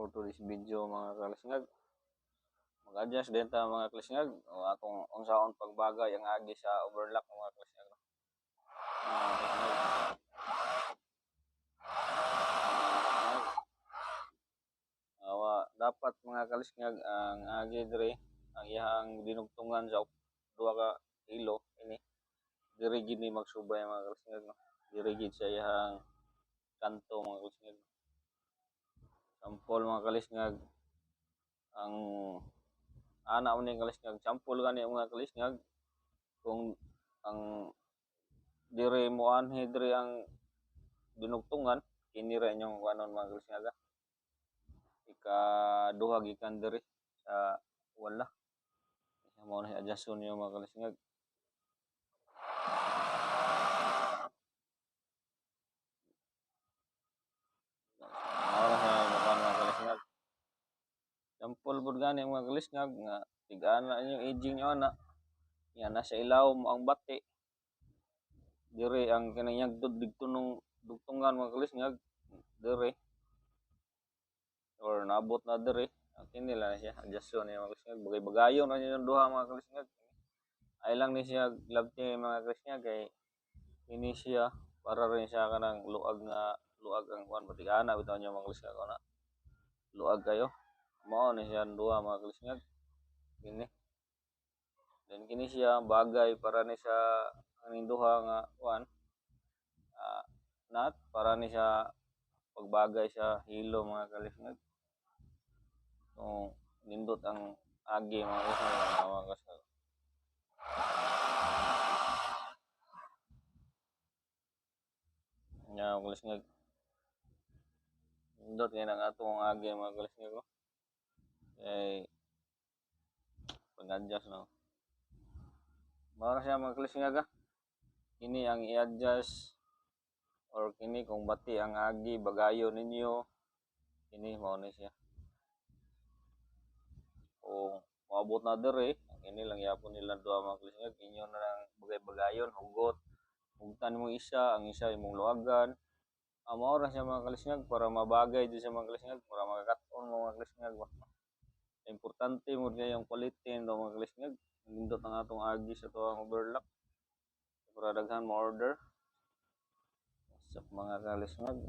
for today's video mga kalesngag. Mag-adjust din ta mga kalesngag o atong unsaon pagbagay ang agi sa overlock mga kalesngag. Dapat mga kalesngag ang agi diri ang iyang dinugtungan sa duha ka hilo ini diri gid ni magsubay mga kalesngag no. Diri gid sa iyang kanto mga kalesngag. Sampol mga kalesngag ang ana man ni kalesngag sampol gani mga kalesngag kung ang diri mo anhi diri ang dinugtungan kini ra inyong kuanon mga kalesngag. Ikaduha gikan diri sa wala. Mao na adjuston niyo mga kalesngag. Mga kalesngag. Sampol pud gani mga kalesngag nga tig-ana inyong aging nyo ana. Yan nasa ilawom ang bati. Diri ang kaniyang digtunong dugtungan mga kalesngag diri or naabot na diri kini lang siya adjuston niya mga kalesngag bagay-bagayon na niya duha mga kalesngag ay lang ni siya labti mga kalesngag kay ini siya para rin siya kanang luag ang kuan batigana bitaw niya mga kalesngag na luag kayo mao ni siya duha mga kalesngag kini then kini siya bagay para ni sa aning duha nga kuan nut para ni siya pagbagay sa hilo mga kalesngag. So, nindot ang agi mga kalesngag mga kalesngag. Nya mga kalesngag. Nindot kay nang atong agi mga kalesngag ko. Kay pag-adjust no. Mao siya mga kalesngag Kini ang i-adjust or kini kung bati ang agi bagayon ninyo kini mao ni siya. Kung maabot na diri kini lang yapon nila duha mga kalesngag inyo na lang bagay-bagayon hugot hugtan mo isa ang isa imong luagan mao ra siya mga kalesngag para mabagay din sa mga kalesngag para makakat-on mo mga kalesngag importante mo kay ang quality no mga kalesngag nindot ang atong agi sa tuwang overlock para daghan mo order sa mga kalesngag